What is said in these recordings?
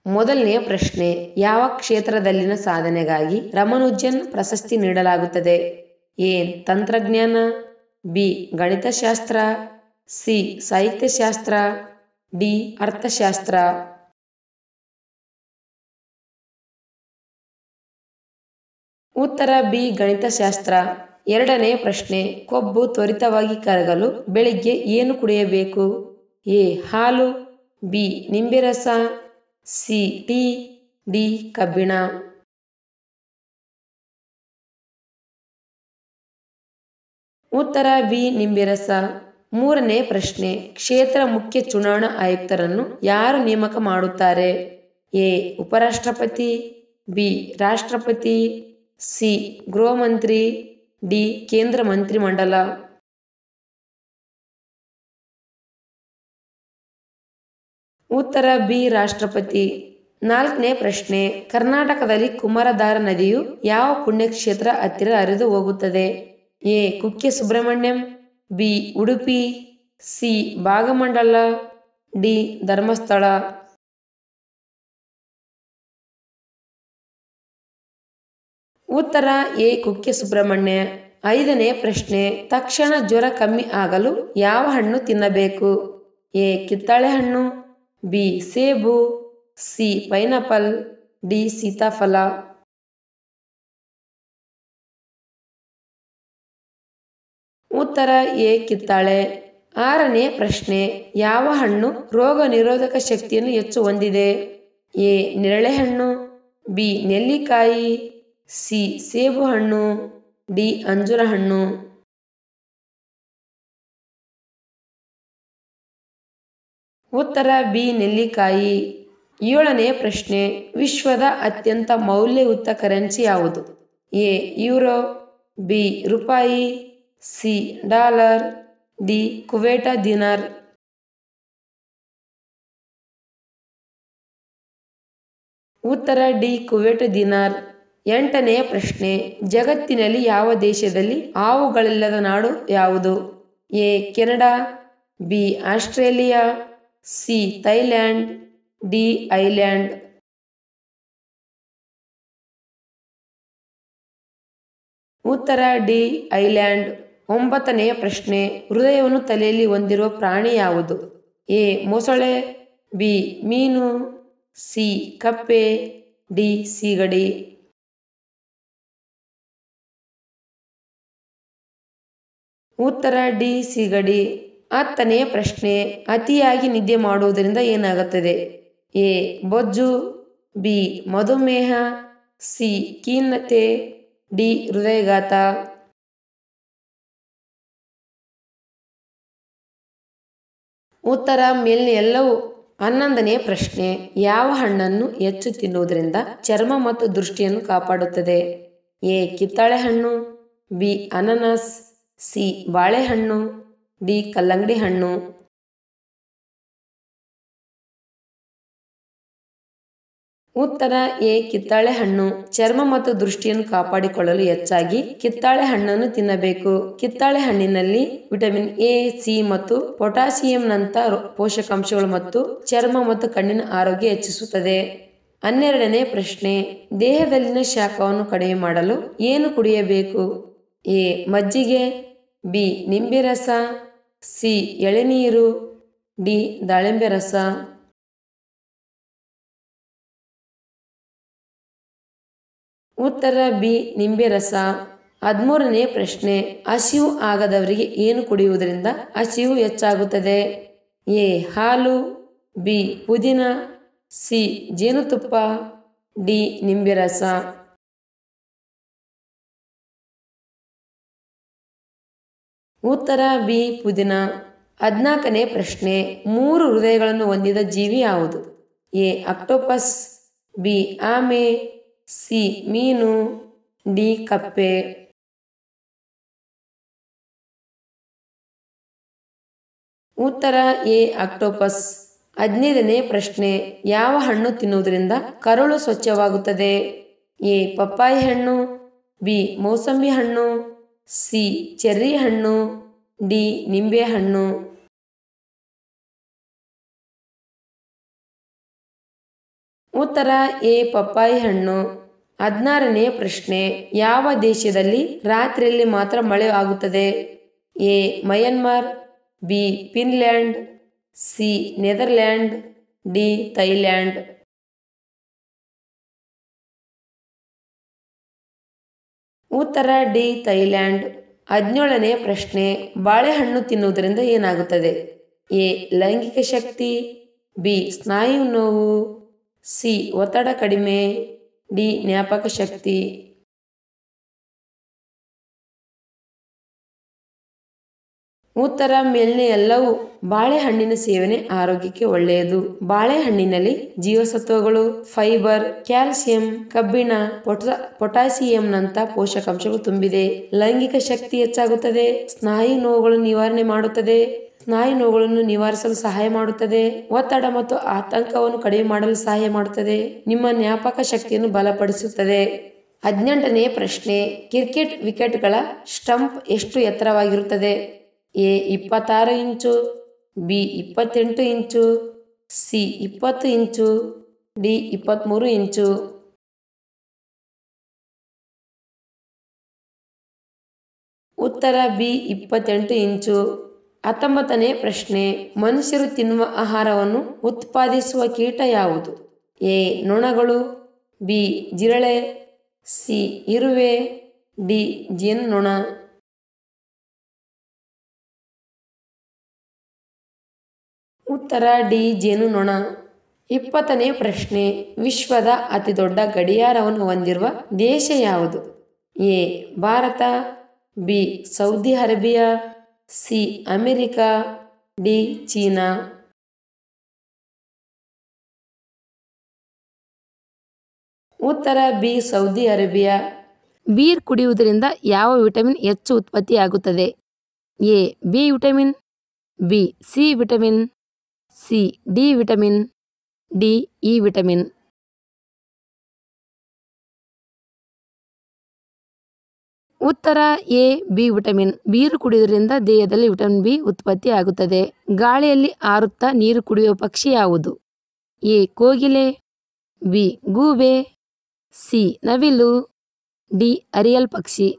ಮೊದಲನೆಯ ಪ್ರಶ್ನೆ, ಯಾವ ಕ್ಷೇತ್ರದಲ್ಲಿನ ಸಾಧನೆಗಾಗಿ ರಾಮಾನುಜನ್ ಪ್ರಶಸ್ತಿ ನೀಡಲಾಗುತ್ತದೆ? ಎ. ತಂತ್ರಜ್ಞಾನ, ಬಿ. ಗಣಿತಶಾಸ್ತ್ರ, ಸಿ. ಸಾಹಿತ್ಯಶಾಸ್ತ್ರ, ಡಿ. ಅರ್ಥಶಾಸ್ತ್ರ. ಉತ್ತರ ಬಿ. ಗಣಿತಶಾಸ್ತ್ರ. ಎರಡನೇ ಪ್ರಶ್ನೆ, ಕೊಬ್ಬು ತ್ವರಿತವಾಗಿ ಕರಗಲು ಬೆಳಿಗ್ಗೆ ಏನು ಕುಡಿಯಬೇಕು? ಎ. ಹಾಲು, ಬಿ. ನಿಂಬೆರಸ, ಸಿ. Tea, D. ಕಬ್ಬಿಣ. ಉತ್ತರ ಬಿ. ನಿಂಬೆರಸ. ಮೂರನೇ ಪ್ರಶ್ನೆ, ಕ್ಷೇತ್ರ ಮುಖ್ಯ ಚುನಾವಣಾ ಆಯುಕ್ತರನ್ನು ಯಾರು ನೇಮಕ ಮಾಡುತ್ತಾರೆ? ಎ. ಉಪರಾಷ್ಟ್ರಪತಿ, ಬಿ. ರಾಷ್ಟ್ರಪತಿ, ಸಿ. ಗೃಹ ಮಂತ್ರಿ, ಡಿ. ಕೇಂದ್ರ ಮಂತ್ರಿಮಂಡಲ. ಉತ್ತರ ಬಿ. ರಾಷ್ಟ್ರಪತಿ. ನಾಲ್ಕನೇ ಪ್ರಶ್ನೆ, ಕರ್ನಾಟಕದಲ್ಲಿ ಕುಮಾರಧಾರಾ ನದಿಯು ಯಾವ ಪುಣ್ಯಕ್ಷೇತ್ರ ಹತ್ತಿರ ಹರಿದು ಹೋಗುತ್ತದೆ? A. Kukke Subramanyam, B. Udupi, C. Bhagamandala, D. Dharmasthala. ಉತ್ತರ ಎ. ಕುಕ್ಕೆ ಸುಬ್ರಹ್ಮಣ್ಯ. ಐದನೇ ಪ್ರಶ್ನೆ, ತಕ್ಷಣ ಜ್ವರ ಕಮ್ಮಿ ಆಗಲು ಯಾವ ಹಣ್ಣು ತಿನ್ನಬೇಕು? ಎ. ಕಿತ್ತಳೆ ಹಣ್ಣು, ಬಿ. ಸೇಬು, ಸಿ. Pineapple, D. ಸೀತಾಫಲ. ಉತ್ತರ ಎ. ಕಿತ್ತಳೆ. ಆರನೇ ಪ್ರಶ್ನೆ, ಯಾವ ಹಣ್ಣು ರೋಗ ನಿರೋಧಕ ಶಕ್ತಿಯನ್ನು ಹೆಚ್ಚು ಹೊಂದಿದೆ? ಎ. ನೇರಳೆಹಣ್ಣು, ಬಿ. ನೆಲ್ಲಿಕಾಯಿ, ಸಿ. ಸೇಬು ಹಣ್ಣು, ಡಿ. ಅಂಜೂರ ಹಣ್ಣು. ಉತ್ತರ ಬಿ. ನೆಲ್ಲಿಕಾಯಿ. ಏಳನೇ ಪ್ರಶ್ನೆ, ವಿಶ್ವದ ಅತ್ಯಂತ ಮೌಲ್ಯಯುತ ಕರೆನ್ಸಿ ಯಾವುದು? ಎ. Euro, B. ರೂಪಾಯಿ, C. Dollar, D. Kuwait dinar. ಉತ್ತರ ಡಿ. ಕುವೈಟ್ ದಿನಾರ್. ಎಂಟನೇ ಪ್ರಶ್ನೆ, ಜಗತ್ತಿನಲ್ಲಿ ಯಾವ ದೇಶದಲ್ಲಿ ಹಾವುಗಳಿಲ್ಲದ ನಾಡು ಯಾವುದು? A. Canada, B. Australia, C. Thailand, D. Island. ಉತ್ತರ ಡಿ. ಐಲ್ಯಾಂಡ್. ಒಂಬತ್ತನೆಯ ಪ್ರಶ್ನೆ, ಹೃದಯವನ್ನು ತಲೆಯಲ್ಲಿ ಹೊಂದಿರುವ ಪ್ರಾಣಿ ಯಾವುದು? ಎ. ಮೊಸಳೆ, ಬಿ. ಮೀನು, ಸಿ. ಕಪ್ಪೆ, ಡಿ. ಸೀಗಡಿ. ಉತ್ತರ ಡಿ. ಸೀಗಡಿ. ಹತ್ತನೆಯ ಪ್ರಶ್ನೆ, ಅತಿಯಾಗಿ ನಿದ್ದೆ ಮಾಡುವುದರಿಂದ ಏನಾಗುತ್ತದೆ? ಎ. ಬೊಜ್ಜು, ಬಿ. ಮಧುಮೇಹ, ಸಿ. ಖಿನ್ನತೆ, ಡಿ. ಹೃದಯಾಘಾತ. ಉತ್ತರ ಮೇಲಿನ ಎಲ್ಲವೂ. ಹನ್ನೊಂದನೆಯ ಪ್ರಶ್ನೆ, ಯಾವ ಹಣ್ಣನ್ನು ಹೆಚ್ಚು ತಿನ್ನುವುದರಿಂದ ಚರ್ಮ ಮತ್ತು ದೃಷ್ಟಿಯನ್ನು ಕಾಪಾಡುತ್ತದೆ? ಎ. ಕಿತ್ತಳೆ ಹಣ್ಣು, ಬಿ. ಅನಾನಸ್, ಸಿ. ಬಾಳೆಹಣ್ಣು, ಡಿ. ಕಲ್ಲಂಗಡಿ ಹಣ್ಣು. ಉತ್ತರ ಎ. ಕಿತ್ತಳೆ ಹಣ್ಣು. ಚರ್ಮ ಮತ್ತು ದೃಷ್ಟಿಯನ್ನು ಕಾಪಾಡಿಕೊಳ್ಳಲು ಹೆಚ್ಚಾಗಿ ಕಿತ್ತಳೆ ಹಣ್ಣನ್ನು ತಿನ್ನಬೇಕು. ಕಿತ್ತಳೆ ಹಣ್ಣಿನಲ್ಲಿ ವಿಟಮಿನ್ ಎ, ಸಿ ಮತ್ತು ಪೊಟ್ಯಾಸಿಯಂನಂತ ಪೋಷಕಾಂಶಗಳು ಮತ್ತು ಚರ್ಮ ಮತ್ತು ಕಣ್ಣಿನ ಆರೋಗ್ಯ ಹೆಚ್ಚಿಸುತ್ತದೆ. 12ನೇ ಪ್ರಶ್ನೆ, ದೇಹದಲ್ಲಿನ ಶಾಖವನ್ನು ಕಡಿಮೆ ಮಾಡಲು ಏನು ಕುಡಿಯಬೇಕು? ಎ. ಮಜ್ಜಿಗೆ, ಬಿ. ನಿಂಬೆ ರಸ, ಸಿ. ಎಳೆನೀರು, ಡಿ. ದಾಳಿಂಬೆ ರಸ. ಉತ್ತರ ಬಿ. ನಿಂಬೆ ರಸ. 13ನೇ ಪ್ರಶ್ನೆ, ಹಸಿವು ಆಗದವರಿಗೆ ಏನು ಕುಡಿಯುವುದರಿಂದ ಹಸಿವು ಹೆಚ್ಚಾಗುತ್ತದೆ? ಎ. ಹಾಲು, ಬಿ. ಪುದೀನ, ಸಿ. ಜೇನುತುಪ್ಪ, ಡಿ. ನಿಂಬೆ ರಸ. ಉತ್ತರ ಬಿ. ಪುದೀನ. 14ನೇ ಪ್ರಶ್ನೆ, 3 ಹೃದಯಗಳನ್ನು ಹೊಂದಿದ ಜೀವಿ ಯಾವುದು? ಎ. Octopus, B. ಆಮೆ, ಸಿ. ಮೀನು, ಡಿ. ಕಪ್ಪೆ. ಉತ್ತರ ಎ. ಆಕ್ಟೋಪಸ್. 15ನೇ ಪ್ರಶ್ನೆ, ಯಾವ ಹಣ್ಣು ತಿನ್ನುವುದರಿಂದ ಕರುಳು ಸ್ವಚ್ಛವಾಗುತ್ತದೆ? ಎ. ಪಪ್ಪಾಯಿ ಹಣ್ಣು, ಬಿ. ಮೌಸಂಬಿ ಹಣ್ಣು, ಸಿ. ಚೆರ್ರಿ ಹಣ್ಣು, ಡಿ. ನಿಂಬೆ ಹಣ್ಣು. ಉತ್ತರ ಎ ಪಪ್ಪಾಯಿ ಹಣ್ಣು. 16ನೇ ಪ್ರಶ್ನೆ, ಯಾವ ದೇಶದಲ್ಲಿ ರಾತ್ರಿಯಲ್ಲಿ ಮಾತ್ರ ಮಳೆ ಆಗುತ್ತದೆ? A Myanmar, B Finland, C Netherland, D Thailand. ಉತ್ತರ ಡಿ ಥೈಲ್ಯಾಂಡ್. 17ನೇ ಪ್ರಶ್ನೆ, ಬಾಳೆಹಣ್ಣು ತಿನ್ನುವುದರಿಂದ ಏನಾಗುತ್ತದೆ? ಎ ಲೈಂಗಿಕ ಶಕ್ತಿ, ಬಿ ಸ್ನಾಯು ನೋವು, ಸಿ ಒತ್ತಡ ಕಡಿಮೆ, ಡಿ ಜ್ಞಾಪಕ ಶಕ್ತಿ. ಉತ್ತರ ಮೇಲ್ನೇ ಎಲ್ಲವೂ. ಬಾಳೆಹಣ್ಣಿನ ಸೇವನೆ ಆರೋಗ್ಯಕ್ಕೆ ಒಳ್ಳೆಯದು. ಬಾಳೆಹಣ್ಣಿನಲ್ಲಿ ಜೀವಸತ್ವಗಳು, ಫೈಬರ್, ಕ್ಯಾಲ್ಸಿಯಂ, ಕಬ್ಬಿಣ, ಪೊಟ್ಯಾಸಿಯಂನಂತ ಪೋಷಕಾಂಶಗಳು ತುಂಬಿದೆ. ಲೈಂಗಿಕ ಶಕ್ತಿ ಹೆಚ್ಚಾಗುತ್ತದೆ. ಸ್ನಾಯು ನೋವುಗಳನ್ನು ನಿವಾರಣೆ ಮಾಡುತ್ತದೆ. ಸ್ನಾಯು ನೋವುಗಳನ್ನು ನಿವಾರಿಸಲು ಸಹಾಯ ಮಾಡುತ್ತದೆ. ಒತ್ತಡ ಮತ್ತು ಆತಂಕವನ್ನು ಕಡಿಮೆ ಮಾಡಲು ಸಹಾಯ ಮಾಡುತ್ತದೆ. ನಿಮ್ಮ ಜ್ಞಾಪಕ ಶಕ್ತಿಯನ್ನು ಬಲಪಡಿಸುತ್ತದೆ. 18ನೇ ಪ್ರಶ್ನೆ, ಕ್ರಿಕೆಟ್ ವಿಕೆಟ್ಗಳ ಸ್ಟಂಪ್ ಎಷ್ಟು ಎತ್ತರವಾಗಿರುತ್ತದೆ? ಎ 26 ಇಂಚು, ಬಿ 28 ಇಂಚು, ಸಿ 20 ಇಂಚು, ಡಿ 23 ಇಂಚು. ಉತ್ತರ ಬಿ 28 ಇಂಚು. 19ನೇ ಪ್ರಶ್ನೆ, ಮನುಷ್ಯರು ತಿನ್ನುವ ಆಹಾರವನ್ನು ಉತ್ಪಾದಿಸುವ ಕೀಟ ಯಾವುದು? ಎ ನೊಣಗಳು, ಬಿ ಜಿರಳೆ, ಸಿ ಇರುವೆ, ಡಿ ಜೇನುನೊಣ. ಉತ್ತರ ಡಿ ಜೇನುನೊಣ. 20ನೇ ಪ್ರಶ್ನೆ, ವಿಶ್ವದ ಅತಿ ದೊಡ್ಡ ಗಡಿಯಾರವನ್ನು ಹೊಂದಿರುವ ದೇಶ ಯಾವುದು? A Bharat, B Saudi Arabia, C America, D China. ಉತ್ತರ ಬಿ ಸೌದಿ ಅರೇಬಿಯಾ. ಬೀರ್ ಕುಡಿಯುವುದರಿಂದ ಯಾವ ವಿಟಮಿನ್ ಹೆಚ್ಚು ಉತ್ಪತ್ತಿಯಾಗುತ್ತದೆ? A B vitamin, B C vitamin, C D vitamin, D E vitamin. ಉತ್ತರ ಎ ಬಿ ವಿಟಮಿನ್. ಬೀರು ಕುಡಿಯುವುದರಿಂದ ದೇಹದಲ್ಲಿ ವಿಟಮಿನ್ ಬಿ ಉತ್ಪತ್ತಿ ಆಗುತ್ತದೆ. ಗಾಳಿಯಲ್ಲಿ ಹಾರುತ್ತಾ ನೀರು ಕುಡಿಯುವ ಪಕ್ಷಿ ಯಾವುದು? ಎ ಕೋಗಿಲೆ, ಬಿ ಗೂಬೆ, ಸಿ ನವಿಲು, ಡಿ ಅರಿಯಲ್ ಪಕ್ಷಿ.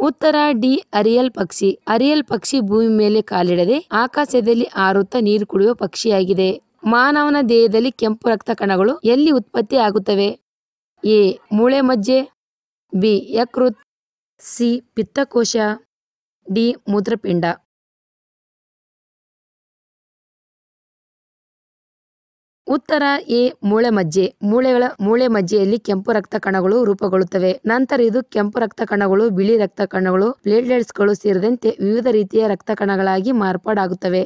ಉತ್ತರ ಡಿ ಅರಿಯಲ್ ಪಕ್ಷಿ. ಅರಿಯಲ್ ಪಕ್ಷಿ ಭೂಮಿ ಮೇಲೆ ಕಾಲಿಡದೆ ಆಕಾಶದಲ್ಲಿ ಹಾರುತ್ತಾ ನೀರು ಕುಡಿಯುವ ಪಕ್ಷಿಯಾಗಿದೆ. ಮಾನವನ ದೇಹದಲ್ಲಿ ಕೆಂಪು ರಕ್ತ ಕಣಗಳು ಎಲ್ಲಿ ಉತ್ಪತ್ತಿ ಆಗುತ್ತವೆ? ಎ ಮೂಳೆ ಮಜ್ಜೆ, ಬಿ ಯಕೃತ್, ಸಿ ಪಿತ್ತಕೋಶ, ಡಿ ಮೂತ್ರಪಿಂಡ. ಉತ್ತರ ಎ ಮೂಳೆ ಮಜ್ಜೆ. ಮೂಳೆ ಮಜ್ಜೆಯಲ್ಲಿ ಕೆಂಪು ರಕ್ತ ಕಣಗಳು ರೂಪುಗೊಳ್ಳುತ್ತವೆ. ನಂತರ ಇದು ಕೆಂಪು ರಕ್ತ ಕಣಗಳು, ಬಿಳಿ ರಕ್ತ ಕಣಗಳು, ಪ್ಲೇಟ್ಲೆಟ್ಸ್ಗಳು ಸೇರಿದಂತೆ ವಿವಿಧ ರೀತಿಯ ರಕ್ತ ಕಣಗಳಾಗಿ ಮಾರ್ಪಾಡಾಗುತ್ತವೆ.